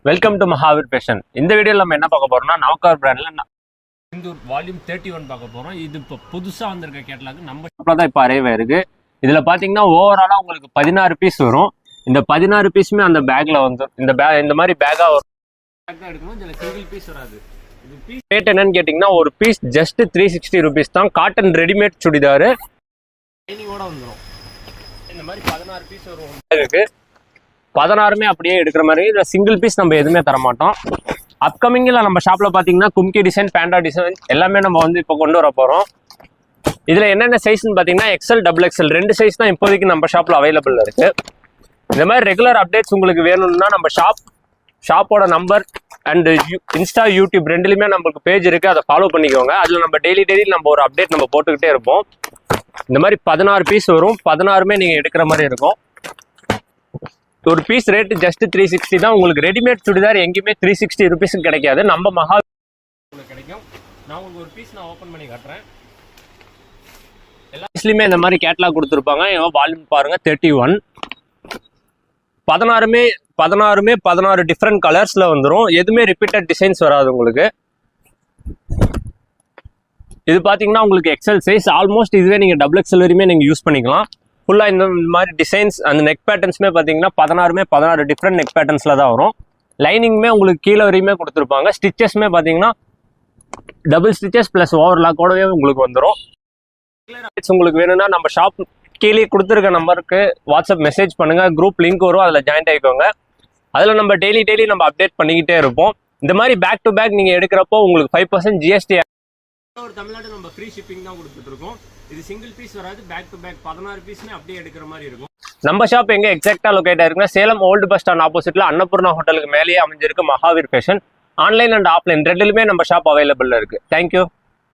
Welcome to Mahavir fashion. இந்த வீடியோவில் நம்ம என்ன பார்க்க போறோம்னா நவகார் பிராண்டில் இந்த வால்யூம் 31 பார்க்க போகிறோம். இது இப்போ புதுசாக வந்திருக்க கேட்டலாக்கு நம்ம ஷாப்பில் தான் இப்போ அரைவ் ஆயிருக்கு. இதில் பார்த்தீங்கன்னா ஓவராலாக உங்களுக்கு 16 பீஸ் வரும். இந்த 16 பீஸுமே அந்த பேக்கில் வந்துடும். இந்த மாதிரி பேக்காக வரும். பேக் தான் எடுக்கணும். இதில் சிங்கிள் பீஸ் வராது. இது பீஸ் ரேட் என்னன்னு கேட்டிங்கன்னா ஒரு பீஸ் ஜஸ்ட் 360 rupees தான். காட்டன் ரெடிமேட் சுடிதார் லைனிங்கோட வந்துடும். இந்த மாதிரி 16 பீஸ் வரும். பேக்கு 16மே அப்படியே எடுக்கிற மாதிரி. இதில் சிங்கிள் பீஸ் நம்ம எதுவுமே தர மாட்டோம். அப்கமிங்கில் நம்ம ஷாப்பில் பார்த்தீங்கன்னா கும்கி டிசைன், பேண்டா டிசைன் எல்லாமே நம்ம வந்து இப்போ கொண்டு வர போகிறோம். இதில் என்னென்ன சைஸ்ன்னு பார்த்தீங்கன்னா எக்ஸ்எல், XXL 2 சைஸ் தான் இப்போதைக்கு நம்ம ஷாப்பில் அவைலபிள் இருக்குது. இந்த மாதிரி ரெகுலர் அப்டேட்ஸ் உங்களுக்கு வேணும்னா நம்ம ஷாப்போட நம்பர் அண்ட் இன்ஸ்டா, யூடியூப் ரெண்டுலையுமே நம்மளுக்கு பேஜ் இருக்குது. அதை ஃபாலோ பண்ணிக்கோங்க. அதில் நம்ம டெய்லி நம்ம ஒரு அப்டேட் நம்ம போட்டுக்கிட்டே இருப்போம். இந்த மாதிரி 16 பீஸ் வரும். 16மே நீங்கள் எடுக்கிற மாதிரி இருக்கும். ஒரு பீஸ் ரேட்டு ஜஸ்ட் 360 தான். உங்களுக்கு ரெடிமேட் சுடிதார் எங்கேயுமே 360 rupeesக்கு கிடைக்காது. நம்ம மகா கிடைக்கும். நான் உங்களுக்கு ஒரு பீஸ் ஓப்பன் பண்ணி காட்டுறேன். எல்லா பீஸ்லையுமே இந்த மாதிரி கேட்லாக் கொடுத்துருப்பாங்க. வால்யூம் பாருங்க 31. 16மே 16 டிஃப்ரெண்ட் கலர்ஸ்ல வந்துடும். எதுவுமே ரிப்பீட்டட் டிசைன்ஸ் வராது உங்களுக்கு. இது பார்த்தீங்கன்னா உங்களுக்கு எக்ஸல் சைஸ். ஆல்மோஸ்ட் இதுவே நீங்கள் XXL வரையுமே நீங்கள் யூஸ் பண்ணிக்கலாம். ஃபுல்லாக இந்த மாதிரி டிசைன்ஸ் அந்த நெக் பேட்டர்ன்ஸுமே பார்த்தீங்கன்னா 16 டிஃப்ரெண்ட் நெக் பேட்டர்ன்ஸில் தான் வரும். லைனிங்குமே உங்களுக்கு கீழே வரையுமே கொடுத்துருப்பாங்க. ஸ்டிச்சஸ்மே பார்த்தீங்கன்னா டபுள் ஸ்டிச்சஸ் ப்ளஸ் ஓவர்லாக்கோடவே உங்களுக்கு வந்துடும். உங்களுக்கு வேணும்னா நம்ம ஷாப் கீழே கொடுத்துருக்க நம்பருக்கு வாட்ஸ்அப் மெசேஜ் பண்ணுங்கள். குரூப் லிங்க் வரும், அதில் ஜாயின் ஆகிக்கோங்க. அதில் நம்ம டெய்லி நம்ம அப்டேட் பண்ணிக்கிட்டே இருப்போம். இந்த மாதிரி பேக் டு பேக் நீங்கள் எடுக்கிறப்போ உங்களுக்கு 5% GST. ஒரு தமிழ்நாடு நம்ம ஃப்ரீ ஷிப்பிங் தான் கொடுத்துட்டு இருக்கோம். இது சிங்கிள் பீஸ் வராது. பேக் டு பேக் 16 பீஸ்மே அப்படியே எடுக்கிற மாதிரி இருக்கும். நம்ம ஷாப் எங்க எக்ஸாக்டா லொகேட் ஆயிருக்குன்னா சேலம் ஓல்டு பஸ் ஸ்டாண்ட் ஆப்போசிட்ல அன்னபூர்ணா ஹோட்டலுக்கு மேலேயே அமைஞ்சிருக்கு Mahaveer fashion. Online and offline ரெண்டுலுமே நம்ம ஷாப் அவைலபிள் இருக்கு. தேங்க்யூ.